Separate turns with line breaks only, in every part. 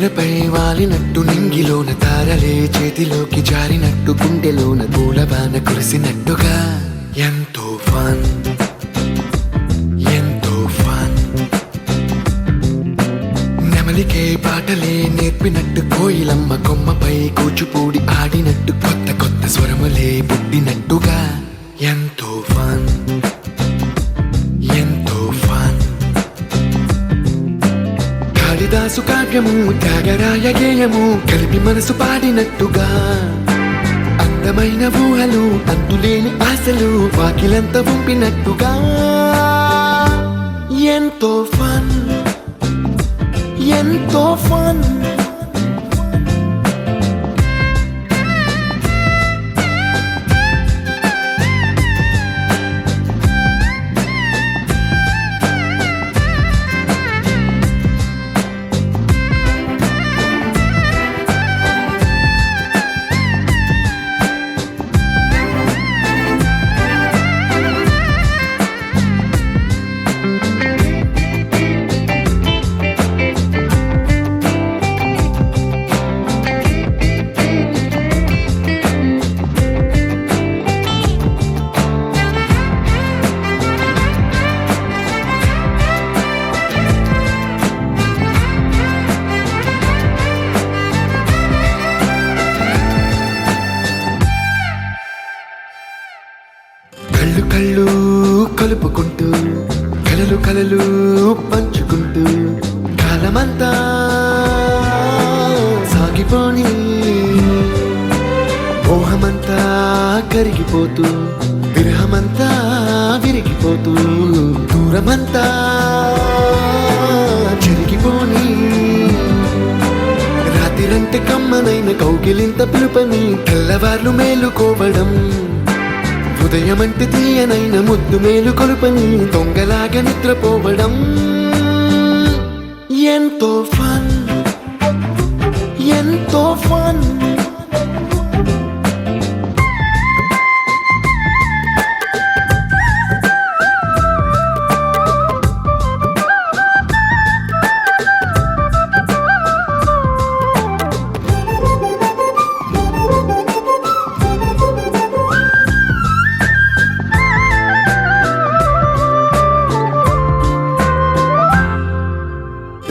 నేలపై వాలినట్టు నింగిలోన తారలే చేతిలోకి జారినట్టు గుండెలోన పూలబాన కురిసినట్టుగా ఎంతో ఫన్ ఎంతో ఫన్. నెమలికే పాటలే నేర్పినట్టు కోయిలమ్మ కొమ్మపై కూచిపూడి ఆడినట్టు కొత్త కొత్త స్వరములే పుట్టినట్టుగా ఎంతో ఫన్ ఎంతో ఫన్. కాళిదాసు కావ్యము త్యాగరాయ గేయము కలిపి మనసు పాడినట్టుగా అందమైన ఊహలు అంతులేని ఆశలు వాకిలంత పంపినట్టుగా ఎంతో ఫన్ ఎంతో ఫన్. కళ్ళు కళ్ళు కలుపుకుంటూ కలలు కలలు పంచుకుంటూ కాలమంతా సాగిపోని మోహమంతా కరిగిపోతూ విరహమంతా విరిగిపోతూ దూరమంతా చెరిగిపోని రాత్రిరంటే కమ్మనైన కౌగిలింత పిలుపని తెల్లవార్లు మేలుకోవడం ఉదయమంటే తీయనైన ముద్దు మేలు కొలుపని దొంగలాగా నిద్రపోవడం ఎంతో ఫన్ ఎంతో ఫన్.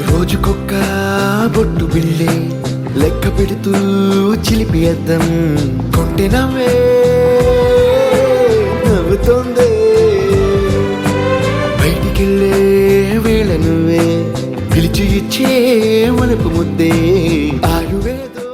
రోజుకొక్క బొట్టు బిళ్ళే లెక్క పెడుతూ చిలిపి అద్దం కొంటె నవ్వే నవ్వుతోందే బయటికెళ్ళే వేళ నువ్వే పిలిచి ఇచ్చే వనపు ముద్దే ఆయువేదో.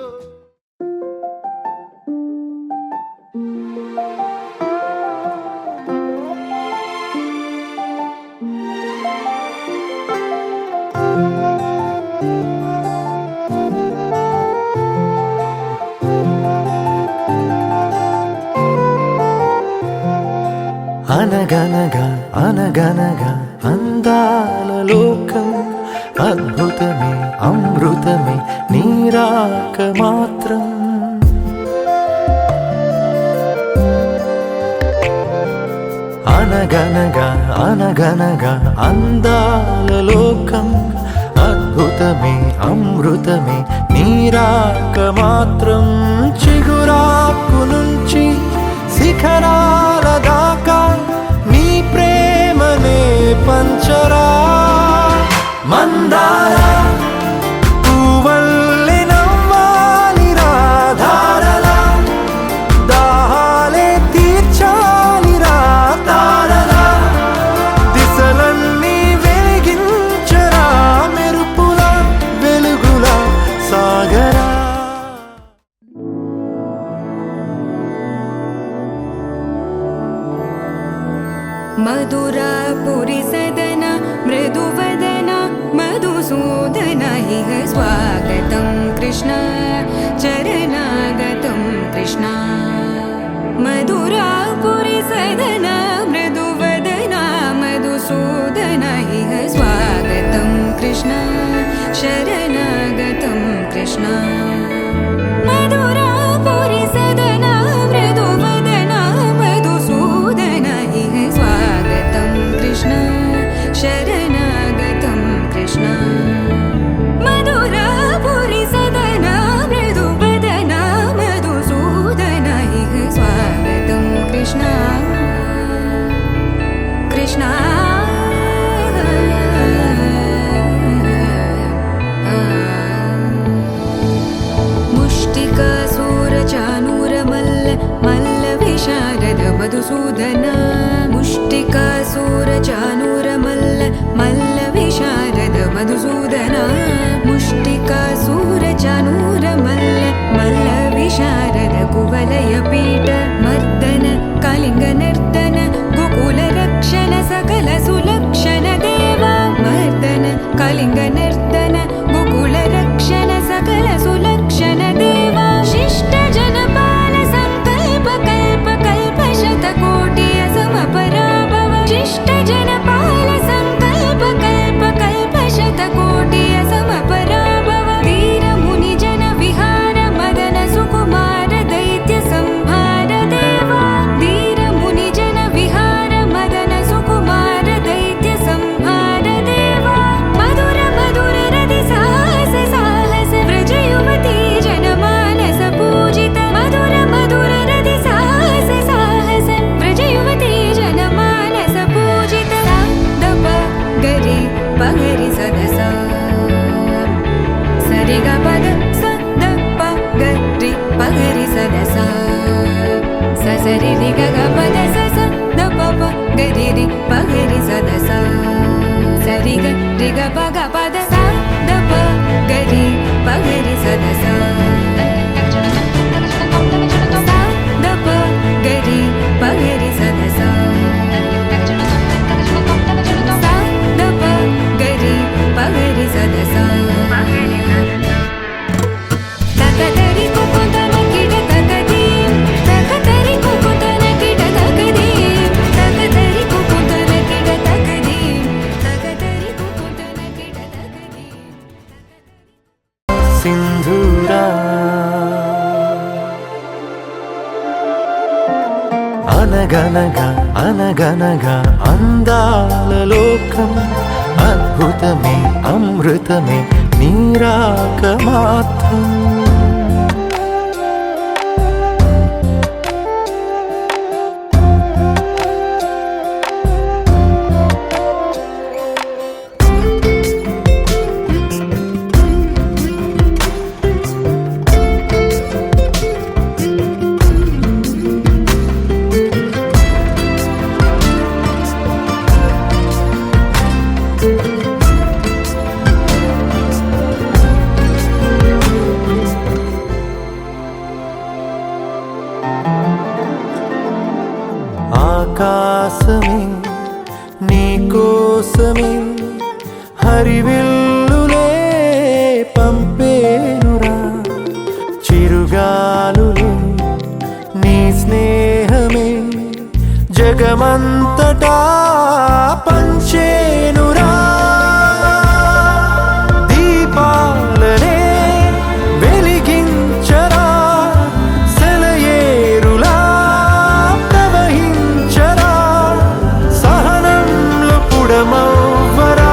అనగనగా అనగనగా అందాల లోకం అద్భుతమే అమృతమే నీరాక మాత్రం. అనగనగా అనగనగా అందాల లోకం అద్భుతమే అమృతమే నీరాక మాత్రం. చిగురాకు నుంచి శిఖరాల దాకా నీ ప్రేమనే పంచరా మందారా పూవల్లె నవ్వాలి రాధారలా దాహాలే తీర్చాలి రా తారలా దిశలన్నీ వెలిగించరా మెరుపుల వెలుగుల సాగరా.
मधुरापुरी सदन मृदुवदन मधुसूदन इह स्वागतं कृष्ण चरणागतं कृष्ण. मधुरापुरी सदन मृदुवदन मधुसूदन इह स्वागतं कृष्ण शरणागतं कृष्ण. मधुरापुरी सदन मृदुवदन मधुसूदन इह स्वागतं कृष्ण शरणागतं कृष्ण. मधुरापुरी चानूरमल्ल मल्ल विशारद मधुसूदन मुष्टिकासूर चानूरमल्ल मल्ल विशारद कुवलय पीठ मर्दन कलिंग नर्तन गोकुल रक्षण सकल सुलक्षण देवा मर्दन कलिंग नर्तन गोकुल रक्षण सकल सुलक्षण देवा शिष्ट जनपाल संकल्प कल्प कल्प शतकोटि असमपराभव शिष्ट जनपाल संकल्प कल्प कल्प शतकोटि असमपराभव धीर मुनि जन विहार मदन सुकुमार दैत्य संहार देवा धीर मुनि जन विहार मदन सुकुमार दैत्य संहार देवा मधुर मधुर रति साहस साहस व्रज युवती जनमानस पूजित मधुर मधुर रति साहस साहस व्रज युवती जनमानस पूजित दप गरि पगरि सदस सरि ग पद स द प गरि पगरि सदस स सरि रि ग ग पद स स द प प गरि रि पगरि सदस सरि ग रि ग प ग पद स द प गरि पगरि सदस स द प गरि पगरि सदस स द प गरि पगरि सदस तकतरि कुकुतन किड तकदीं तकतरि कुकुतन किड तकदीं तकतरि कुकुतन किड तकदीं तकतरि कुकुतन किड तकदीं
సింధూరా అనగనగా అనగనగా అందాల లోకం అద్భుతమే అమృతమే నీరాక మాత్రం ఆకాశమే నీకోసమే హరివిల్లులే పంపేనురా చిరుగాలులే నీ స్నేహమే జగమంతటా పంచేనురా దీపాలనే వెలిగించరా సెలయేరులా ప్రవహించరా సహనంలో పుడమవ్వరా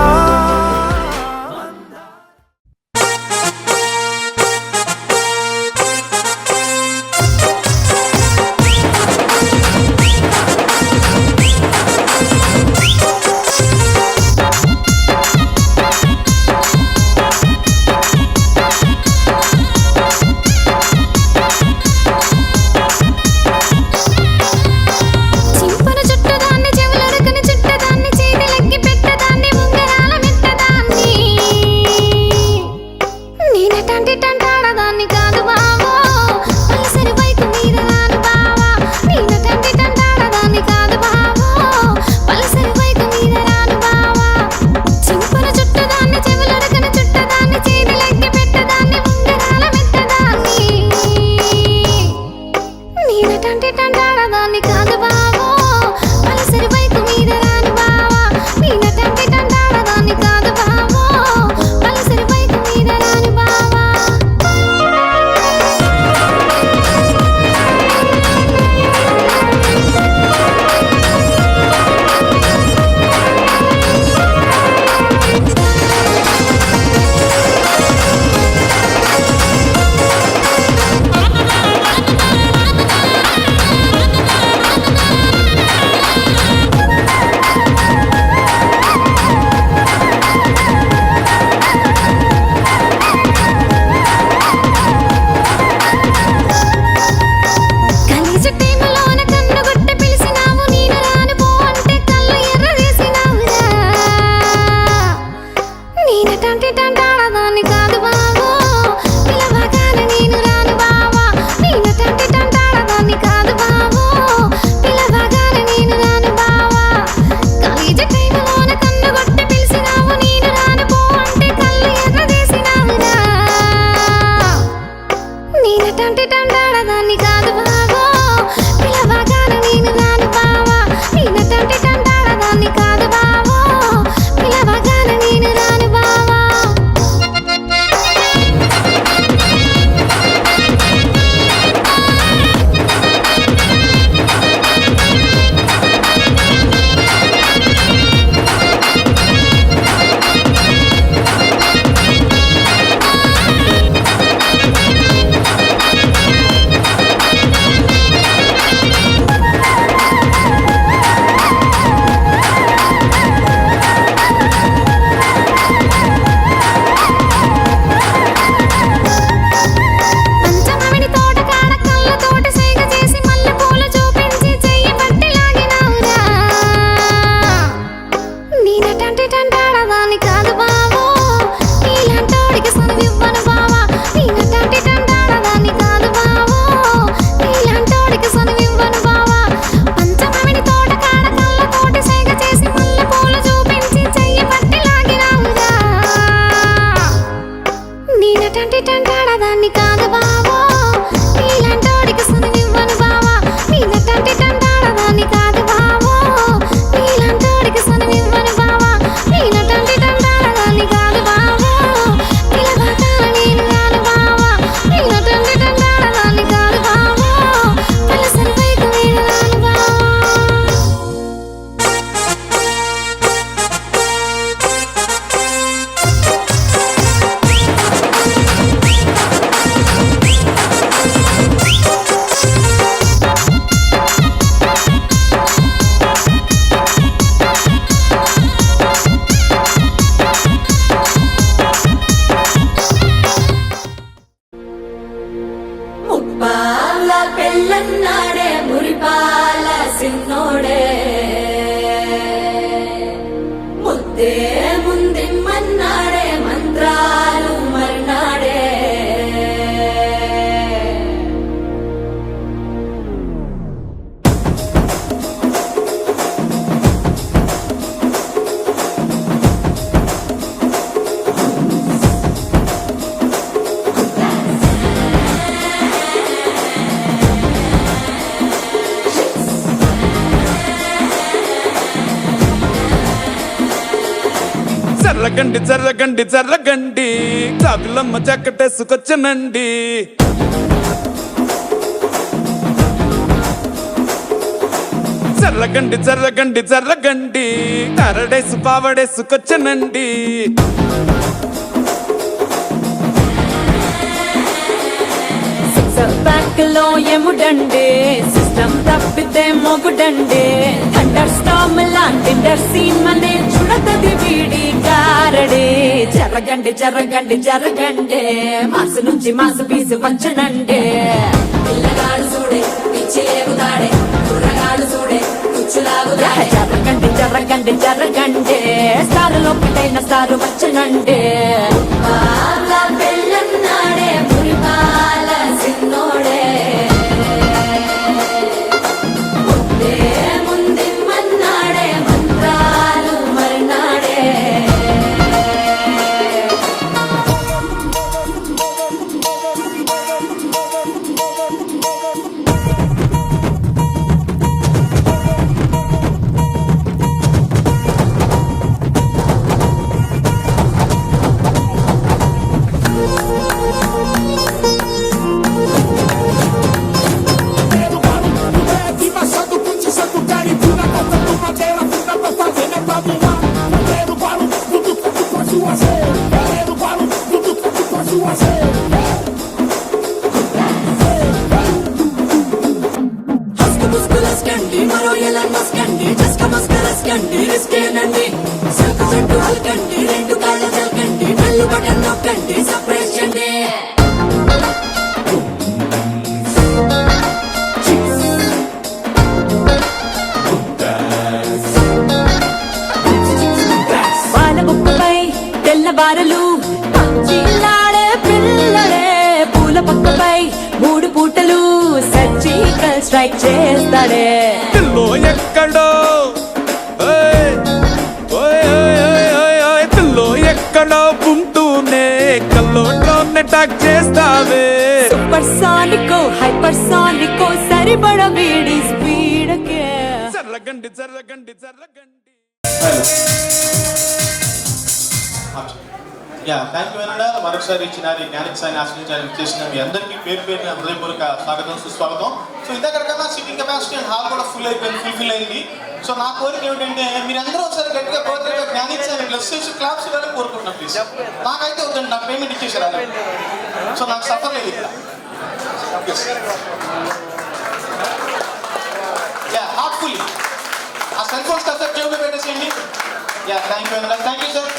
టంటి టంటాడదాన్ని కాదు బావో నీలాంటోడికి సనువివ్వను బావా నేనటంటి టంటాడదాన్ని కాదు బావో నీలాంటోడికి సనువివ్వను బావా పంచమామిడి తోట కాడ కళ్ళతోటి సైగ చేసి మల్లె పూలు చూపించి చెయ్యి పట్టి లాగినావుగా నేనటంటి టంటాడదాన్ని కాదు బావో నీలాంటోడికి సనువివ్వను బావా నేనటంటి టంటాడదాన్ని కాదు బావో నీలాంటోడికి సనువివ్వను బావా నేనటంటి టంటాడదాన్ని కాదు బావో పిలవతాన నేను కాదు బావా నేనటంటి టంటాడదాన్ని కాదు బావో పలసరి పైకి వీడరాను బావా
ముప్పాల పెళ్ళన్నాడే మురిపాల సిన్నోడే ముద్దే ముందిమ్మన్నాడే మంత్రాలు మర్నాడే
జర్రగండి జర్రగండి జర్రగండి చాకులమ్మ చక్కటేసుకొచ్చనండి జర్రగండి జర్రగండి జర్రగండి కరడేసు పావడేసుకొచ్చనండి
బ్యాక్ లో ఎముడండే సిస్టమ్ తప్పితే మొగుడండే థండర్ స్టామ్ లాంటి సీన్ మనే చూడతది వీడి కారడే జరగండి జరగండి జరగండి మాసు నుంచి మాసు పీసు పంచనండే పిల్లగాడు చూడే పిచ్చి లేగుతాడే కుర్రగాడు చూడే కుచ్చులాగుతాడే జరగండి జరగండి జరగండి స్టార్ లోపటైన స్టార్ వచ్చనండే పాల పెళ్ళన్నాడే మురిపాల సిన్నోడే ముద్దే ముందిమ్మన్నాడే మంత్రాలు మర్నాడే మరో ఎలా మస్కండి జస్క మస్కరస్కండి రిస్కేనండి సల్కు సట్టు అల్కండి రెండు కాళ్ళ చల్కండి నల్లు బటన్ నొక్కండి సర్ప్రైజ్ చండి వాళ్ళ బుక్కపై తెల్లబారలు పచ్చిలాడే పిల్లలే పూల పక్కపై మూడు పూటలు సర్జికల్ స్ట్రైక్ చేస్తాడే
పిల్లో ఎక్కడో ఓయ్, ఓయ్, ఓయ్, ఓయ్, ఓయ్, ఓయ్, పిల్లో ఎక్కడో ఉంటూనే కల్లోట్లోనే టాక్ చేస్తావే
సూపర్ సానికో హైపర్ సానికో సరిపడ వీడి స్పీడ్కే
జర్రగండి జర్రగండి జర్రగండి
థ్యాంక్ యూ అన్న మరొకసారి ఇచ్చిన జ్ఞానిక్ సాయిని ఆశ్రయించడానికి చేసిన మీ అందరికీ పేరు పేరున హృదయపూర్వక స్వాగతం సుస్వాగతం. సో ఇంతకన్నా సిట్టింగ్ కెపాసిటీ అండ్ హాల్ కూడా ఫుల్ఫిల్ అయింది. సో నా కోరిక ఏమిటంటే మీరందరూ ఒకసారి గట్టిగా బర్త్డే జ్ఞానిక్ సాయిని బ్లెస్ చేసి క్లాప్స్ ఇవ్వాలని కోరుకుంటున్నాం ప్లీజ్. నాకైతే వద్దండి, నాకు పేమెంట్ ఇచ్చేసారు. సో నాకు సఫర్ లేదు ఇక్కడ. హార్ట్ఫుల్లీ ఆ సెల్ ఫోన్ స్టఫ్ జేబులో పెట్టేసేయండి. థ్యాంక్ యూ అన్న, థ్యాంక్ యూ సార్.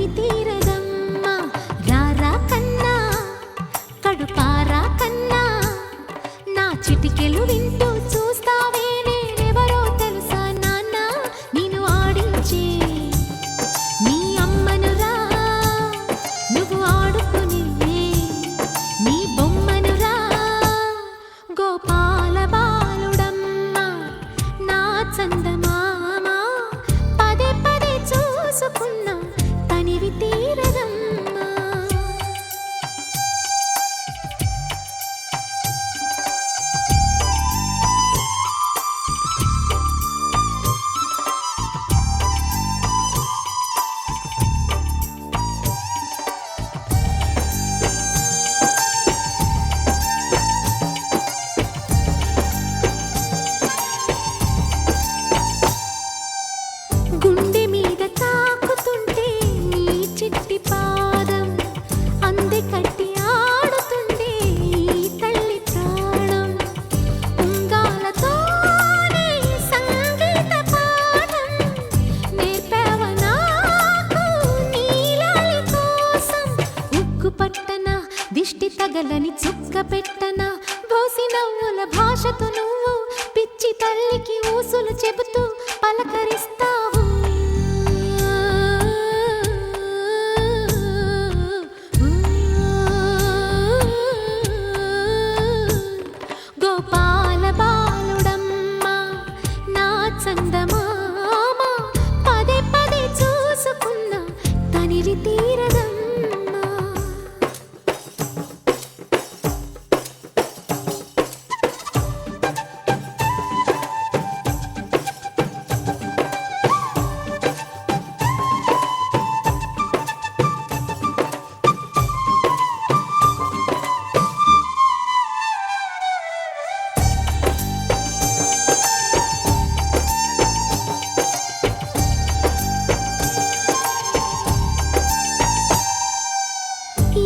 తనివి తీరదమ్మా రారా కన్నా కడుపారా కన్నా నా చిటికెలు వింటూ చూస్తావే నేనెవరో తెలుసా నాన్న నేను ఆడించే నీ అమ్మనురా నువ్వు ఆడుకునే నీ బొమ్మనురా గోపాల బాలుడమ్మా నా చందమామ పదే పదే చూసుకున్నా తనివి తీరదమ్మా గుండె మీద తాకుతుంటే నీ చిట్టి పాదం అందె కట్టి ఆడుతుండే ఈ తల్లి ప్రాణం ఉంగాలతోనే సంగీత పాఠం నేర్పావ నాకు నీలాలి కోసం ఉక్కు పట్టన దిష్టి తగలని చుక్క పెట్టన బోసి నవ్వుల భాషతో నువ్వు పిచ్చి తల్లికి ఊసులు చెబుతూ పలకరిస్తావు గోపాల బాలుడమ్మా నా చందమామ పదే పదే చూసుకున్నా తనివి తీరదమ్మా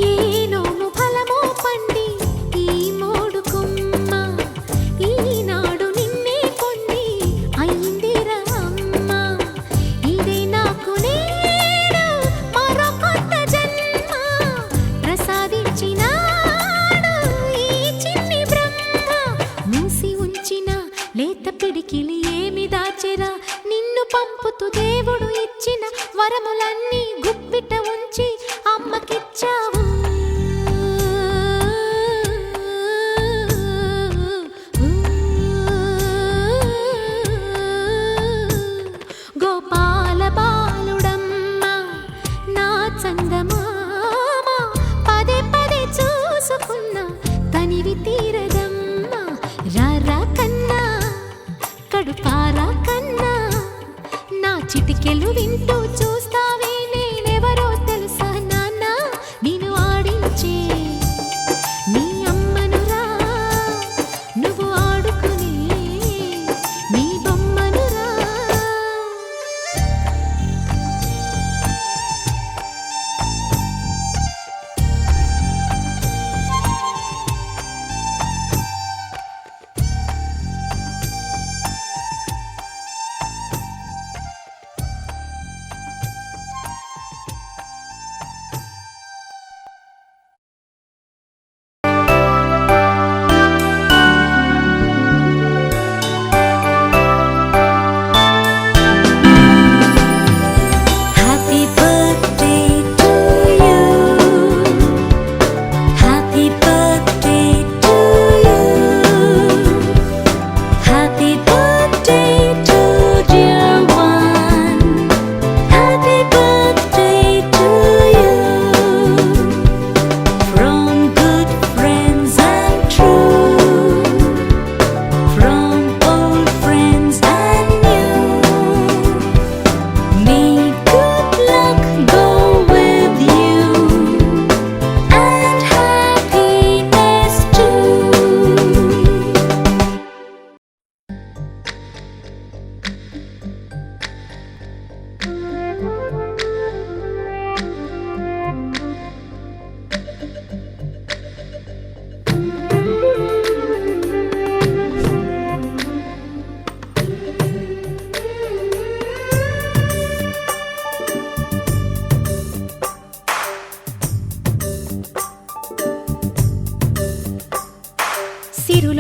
ఏ నోము ఫలమో పండి ఈ మోడు కొమ్మ ఈనాడు నిన్నే కొండి అయిందిరా అమ్మ ఇదే నాకు నేడు మరో కొత్త జన్మ ప్రసాదించినాడు ఈ చిన్ని బ్రహ్మ మూసి ఉంచిన లేత పిడికిలి ఏమి దాచెరా నిన్ను పంపుతూ దేవుడు ఇచ్చిన వరములన్నీ గుప్పిట ఉంచి అమ్మకిచ్చావు గోపాల బాలుడమ్మా నా చందమామ పదే పదే చూసుకున్నా తనివి తీరదమ్మా రారా కన్నా కడుపారా కన్నా నా చిటికెలు వింటూ చూస్తావే నేనెవరో తెలుసా నాన్న నేను ఆడించే నీ అమ్మనురా నువ్వు ఆడుకునే నీ బొమ్మనురా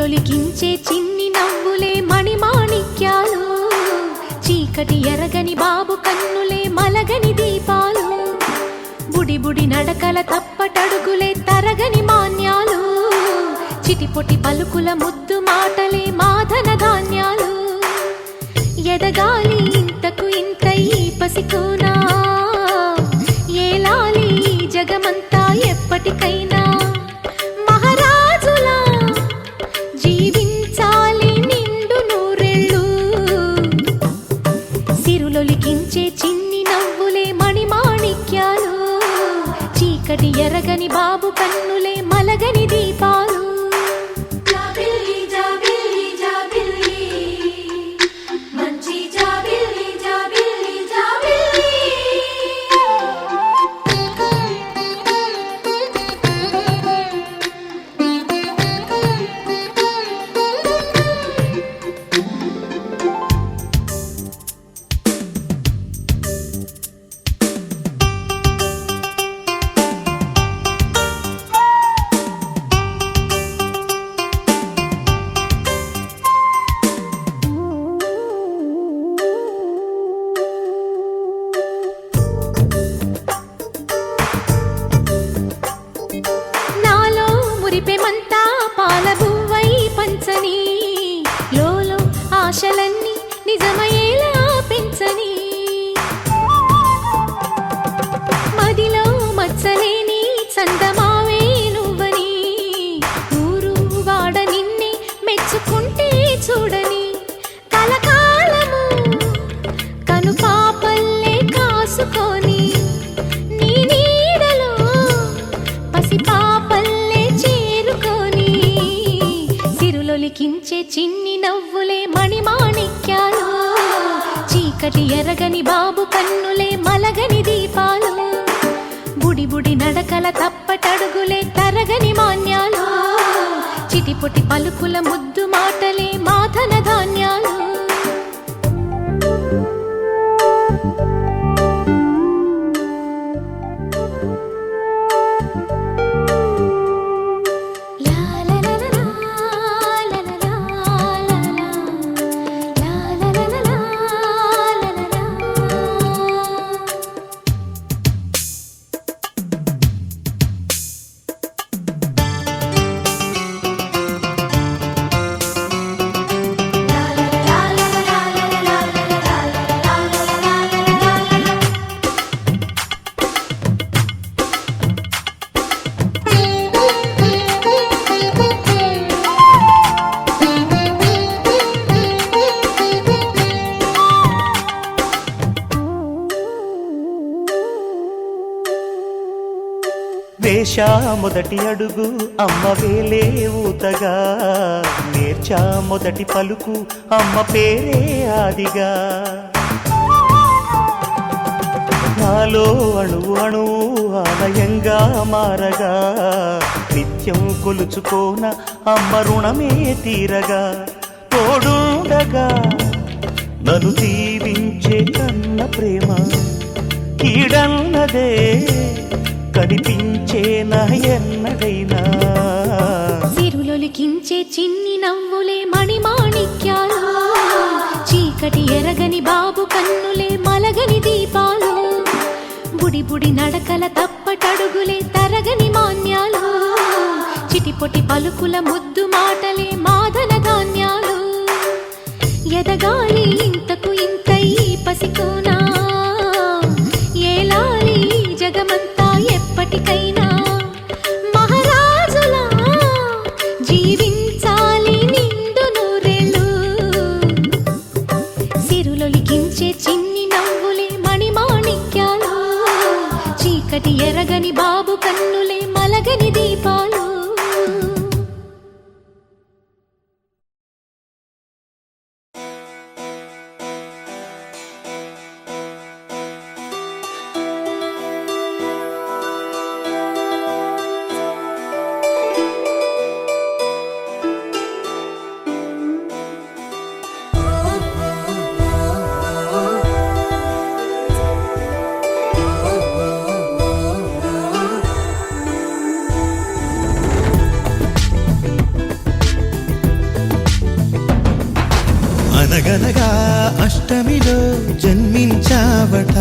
సిరులొలికించే చిన్ని నవ్వులే మణిమాణిక్యాలు, చీకటి ఎరగని బాబు కన్నులే మలగని దీపాలు, బుడి బుడి నడకల తప్పటడుగులే తరగని మాన్యాలు, చిటిపొటి పలుకుల ముద్దు మాటలే మాధన ధాన్యాలు. ఎదగాలి ఇంతకు ఇంత ఈ పసికోనా, ఏలాలి జగమంతా ఎప్పటికైనా, మహారాజులా జీవించాలి నిండు నూరెళ్ళు. సిరులొలికించే చిన్ని నవ్వులే మణిమాణిక్యాలు, చీకటి ఎరగని బాబు కన్నులే మలగని దీపాలు. జాబిల్లి జాబిల్లి జాబిల్లి మంచి జాబిల్లి జాబిల్లి జాబిల్లి. నాలో మురిపెమంతా పాలబువ్వై పంచని, లోలో ఆశలన్నీ నిజమయ్యేలా పెంచని, మదిలో మచ్చలేని చందమావే నువ్వని, ఊరు వాడ నిన్నే మెచ్చుకుంటే చూడని, కలకాలము కను పాపల్లే కాసుకొని, నీ నీడలో పసిపాపల్లే చేరుకొని, సిరులొలికించే చిన్ని నవ్వులే మణిమాణిక్యాలు, చీకటి ఎరగని బాబు కన్నులే మలగని దీపాలు, బుడి బుడి నడకల తప్పటడుగులే తరగని మాన్యాలు, చిటిపొటి పలుకుల ముద్దు మాటలే మాధన ధాన్యాలు.
వేశా మొదటి అడుగు అమ్మ వేలే ఊతగా, నేర్చా మొదటి పలుకు అమ్మ పేరే ఆదిగా, నాలో అణువు అణువు ఆలయంగా మారగా, నిత్యం కొలుచుకోన అమ్మ రుణమే తీరగా, తోడుండగా నన్ను దీవించే కన్న ప్రేమ కీడన్నదే కనిపించే ఎన్నడైనా.
సిరులొలికించే చిన్ని నవ్వులే మణిమాణిక్యాలు, చీకటి ఎరగని బాబు కన్నులే మలగని దీపాలు, బుడి బుడి నడకల తప్పటడుగులే తరగని మాన్యాలు, చిటిపొటి పలుకుల ముద్దు మాటలే మాధన ధాన్యాలు. ఎదగాలి ఇంతకు ఇంత ఈ పసికోనా, ఏలాలి జగమంతా ఎప్పటికైనా, మహారాజులా జీవించాలి నిండు నూరెళ్ళు. సిరులొలికించే చిన్ని నవ్వులే మణిమాణిక్యాలు, చీకటి ఎరగని బాబు కన్నులే మలగని దీపాలు.
అష్టమిలో జన్మించావట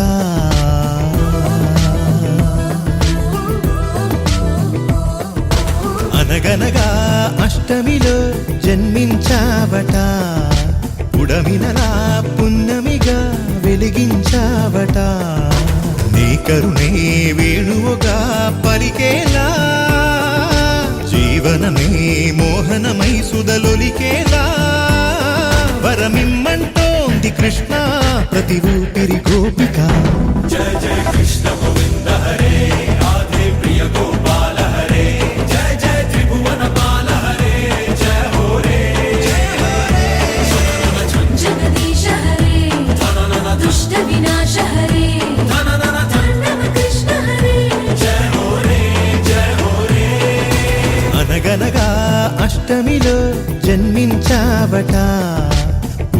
అనగనగా అష్టమిలో జన్మించావట ఉడమినలా పున్నమిగా వెలిగించావట నీ కరుణే వేణువుగా పలికేలా జీవనమే మోహనమై సుధలొలికేలా వరమిమ్మంటోంది కృష్ణ ప్రతి ఊపిరి గోపిక జయ జయ కృష్ణ గోవింద హరే రాధే ప్రియ గోపాల హరే జయ జయ త్రిభువన పాల హరే జయ హో రే
జగదీశ హరే దుష్ట వినాశ హరే కృష్ణ హరే
అనగనగా అష్టమిలో జన్మించావట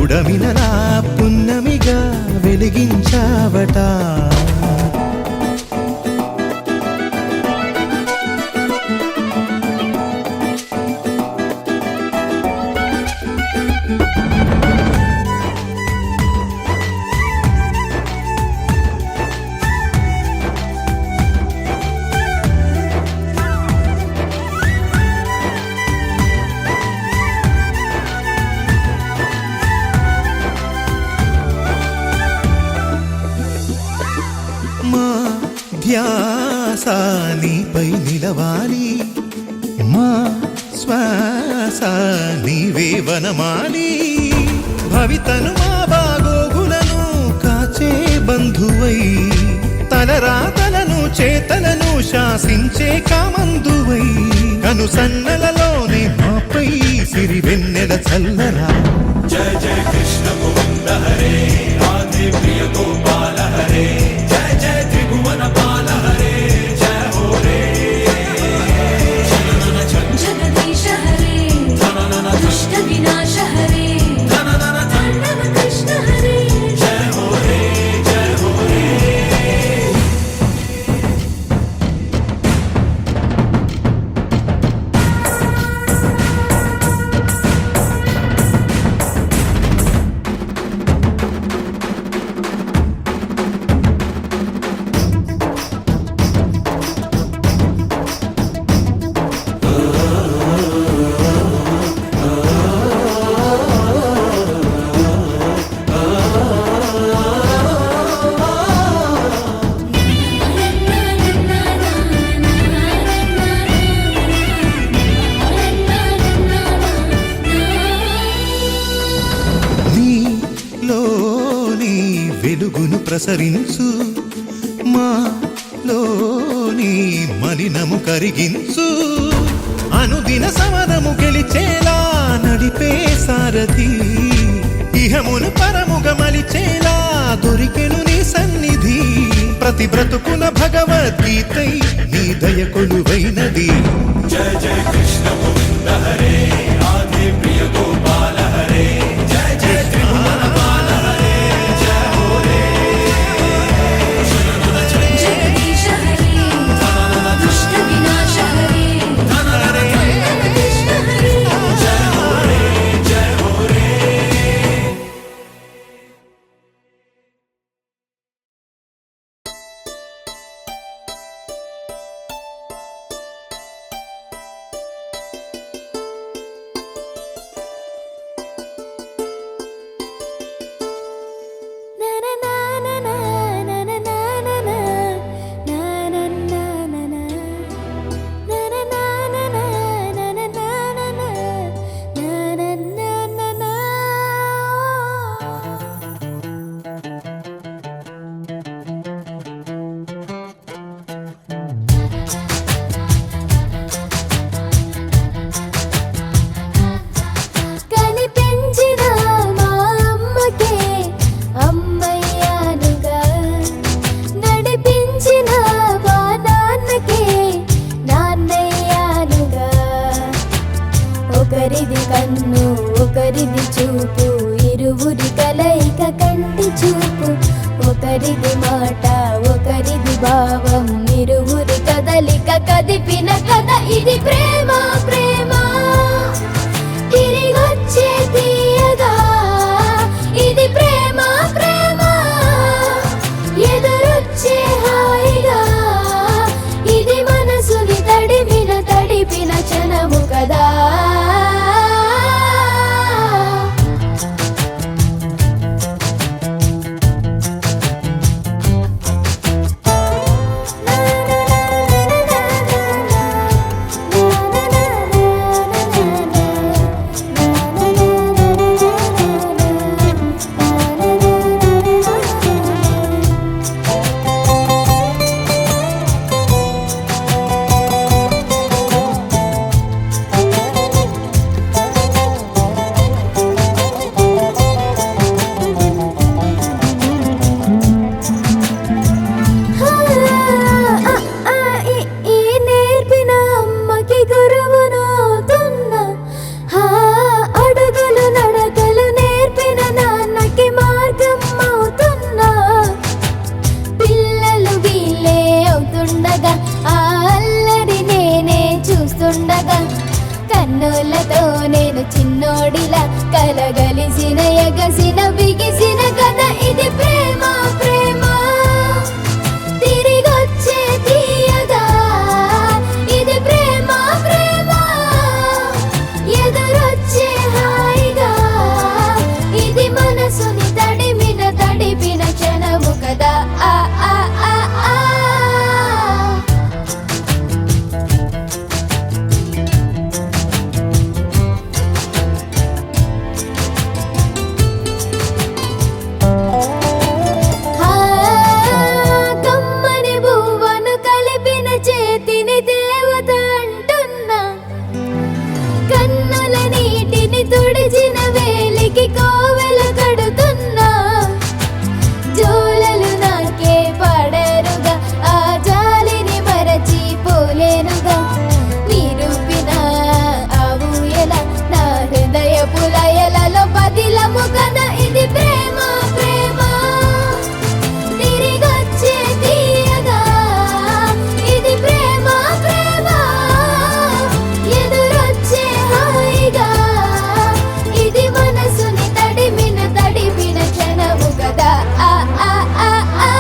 ఉడమినలా పున్నమిగా వెలిగించావట మా ధ్యాస నీపై నిలవాలి మా శ్వాస నీవే వనమాలి భవితను మా బాగోగులను కాచే బంధువై తలరాతలను చేతలను శాసించే కామందువై కను సన్నలలోనే మాపై సిరి వెన్నెల చల్లరా జయ జయ కృష్ణ గోవింద హరే రాధే ప్రియ గోపాల హరే జయ జయ త్రిభువన పాల హరే జయ హో రే
జగదీశ హరే దుష్ట వినాశ హరే కృష్ణ హరే
జయ హో రే జయ హో రే నీలోని వెలుగును ప్రసరించు మాలోని మలినము కరిగించు అనుదిన సమరము గెలిచేలా నడిపే సారథి ఇహమును పరముగా మలిచేలా దొరికెను నీ సన్నిధి ప్రతి బ్రతుకున భగవద్గీతై నీ దయ కొలువైనది జయ జయ కృష్ణ గోవింద హరే రాధే ప్రియ గోపాల హరే జయ జయ త్రిభువన పాల హరే జయ హో రే
జగదీశ హరే దుష్ట వినాశ హరే కృష్ణ హరే
జయ హో రే జయ హో రే
కనిపించిన మా అమ్మకే అమ్మయ్యానుగా నడిపించిన మా నాన్నకే నాన్నయ్యానుగా ఒకరిది కన్ను ఒకరిది చూపు ఇరువురి కలయిక కంటి చూపు ఒకరిది మాట ఒకరిది భావం ఇరువురి కదలిక కదిపిన కథ ఇది ప్రేమ ప్రేమ తిరిగొచ్చే తీయగా ఇది ప్రేమ జోడిలా కలగలిసిన ఎగసిన బిగిసిన కథ ఇది ప్రేమ ప్రేమ తిరిగొచ్చే తీయగా ఇది ప్రేమ ప్రేమ ఎదురొచ్చే హాయిగా ఇది మనసుని తడిపిన క్షణము కదా ఆ ఆ ఆ ఆ కమ్మని బువ్వను కలిపిన చేతిని దేవత అంటున్నా కన్నుల నీటిని తుడిచిన వేలికి కోవెల కడుతున్నా జోలలు నాకే పడరుగా ఆ జాలిని మరచి పోలేనుగా నిరూపిన ఆవుయల నా హృదయ పులయలలో పదిలము కదా ఇది ప్రేమ ప్రేమ తిరిగొచ్చే తీయగా ఇది ప్రేమ ప్రేమ ఎదురొచ్చే హాయిగా ఇది మనసుని తడిపిన క్షణము కదా ఆ ఆ ఆ ఆ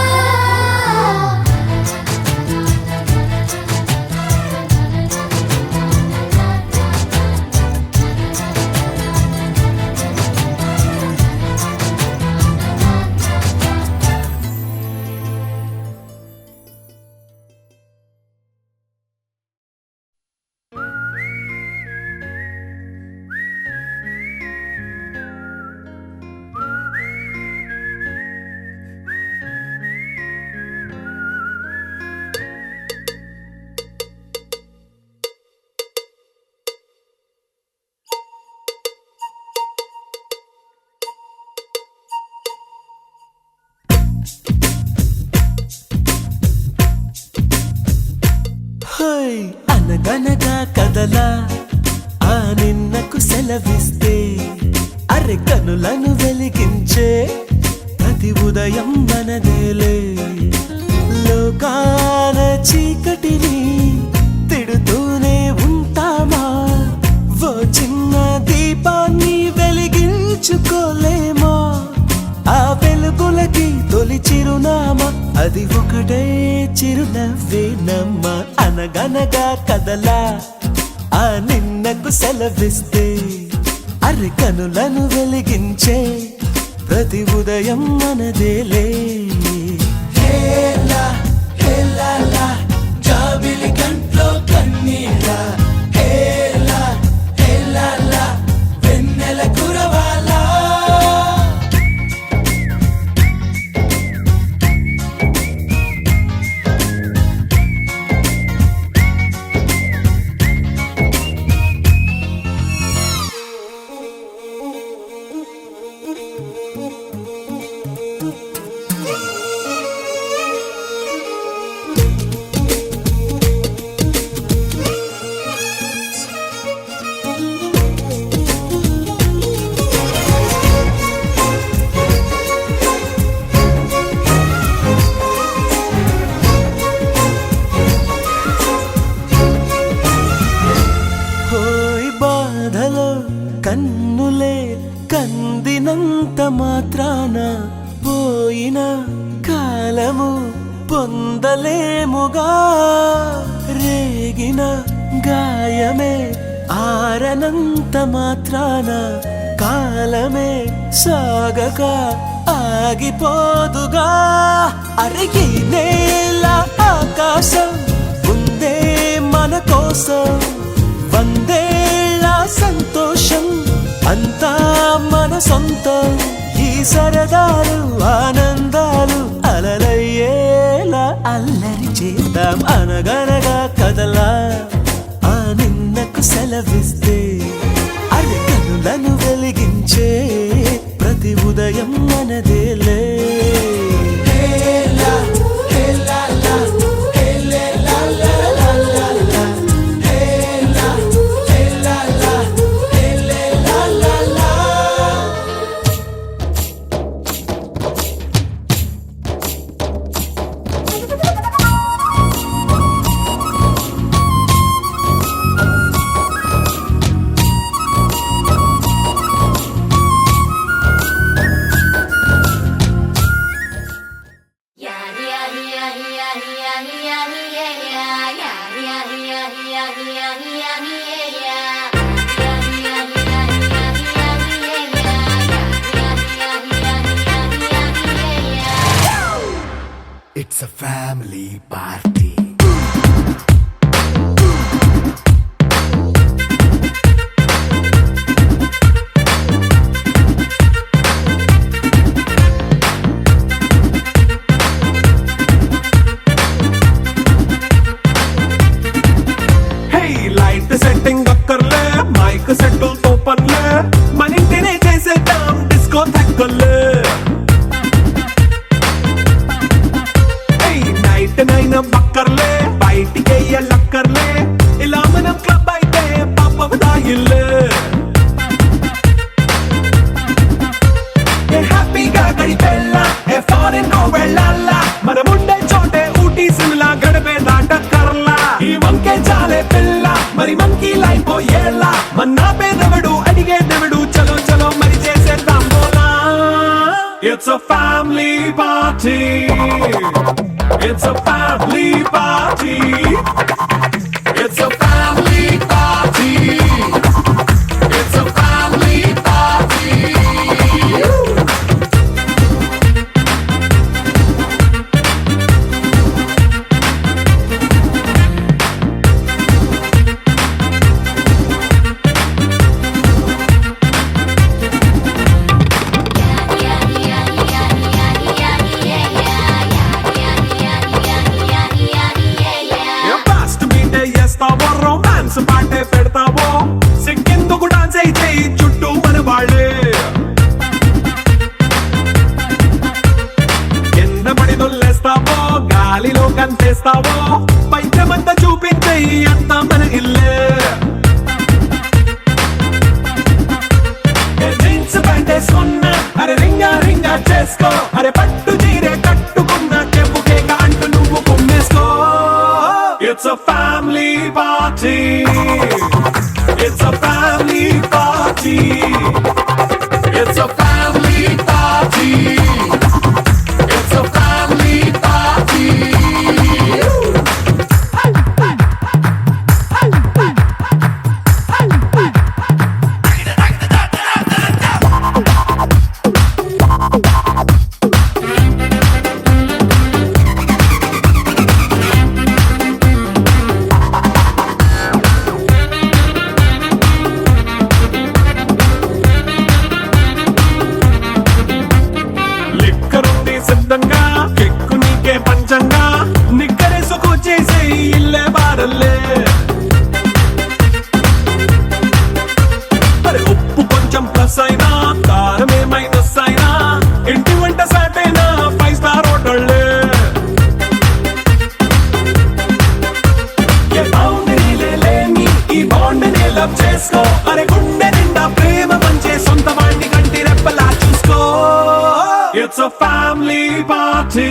హోయ్ అనగనగా కదలా ఆ నిన్నకు సెలవిస్తే అరె కనులను వెలిగించే ప్రతి ఉదయం మనదేలే లోకాన చీకటిని తిడుతూనే ఉంటామా ఓ చిన్న దీపాన్ని వెలిగించుకోలేమా ఆ వెలుగులకి తొలి చిరునామా అది ఒకటే చిరునవ్వేనమ్మా అనగనగా కదలా ఆ నిన్నకు సెలవిస్తే అరె కనులను వెలిగించే ప్రతి ఉదయం మనదేలే హేలా హేలా లా జాబిలి కంట్లో కన్నీళ్ళ హేలా హేలా లా వెన్నెల కురవాలా కన్నులే కందినంత మాత్రాన పోయిన కాలము పొందలేముగా రేగిన గాయమే ఆరనంత మాత్రాన కాలమే సాగక ఆగిపోదుగా అరిగి నేల ఆకాశం ఉందే మన కోసం వందేళ్ళ సంతోషం అంతా మన సొంతం ఈ సరదాలు ఆనందాలు అలలయ్యేలా అల్లరి చేద్దాం అనగనగా కదలా ఆ నిన్నకు సెలవిస్తే అరి కనులను వెలిగించే ప్రతి ఉదయం మనదేలే హేలా హేలా లా హేలా లా లా లా లా హేలా హేలా లా హేలా లా లా
It's a family party.
Light setting అక్కర్లే మైక్ సెట్టుల్ తో పనిలే మన ఇంటినే చేసేద్దాం డిస్కో థక్కర్లే నైట్ నైన్ బక్కర్లే బయటికి ఎల్లక్కర్లే ఇలా మనం క్లబ్ అయితే పాపం దాయిల్లే హ్యాపీగా గడిపెళ్ళా ఏ ఫారెన్ నో వెళ్ళాలా మనం ఉండే చోటే ఊటీ సిమ్లా గడిపే దాటక్కర్లా ఈ వంకే చాలే పిల్ల మరి మంకీ లైఫ్ పోయేలా మన్నా పేదవడు అడిగేదెవడు చలో చలో మరి చేసేద్దాం బోలా It's a family party. It's a family party. It's a family party. It's a family party. Romance పాటే పెడతావో సిగ్గెందుకు డాన్స్ అయితే చుట్టూ మన వాళ్ళే కింద పడి దొల్లేస్తావో గాలిలో కంటేస్తావో పైకమంతా చూపించే అంతా మన ఇల్లే జీన్స్ ప్యాంట్ వేసుకున్నా అరే రింగా రింగా చేసుకో అరే పట్టు చీరే కట్టుకున్నా చెప్పు కేక అంటూ నువ్వు కుమ్మేసుకో It's a family party. It's a family party. It's a family party. It's a family party. సిద్ధంగా కెక్కు నీకే పంచంగా నిక్కరేసుకు చేసే ఇల్లే బారల్లే మరి ఉప్పు కొంచెం ప్లస్ అయినా కారమే మైనస్ అయినా ఇంటి వంట సాటైనా 5 స్టార్ హోటళ్ళే ఏ బౌండరీలే లేని ఈ బాండ్ ని లవ్ చేసుకో అరే గుండె నిండా ప్రేమ పంచే సొంత వాణ్ణి కంటి రెప్పలా చూసుకో It's a family party.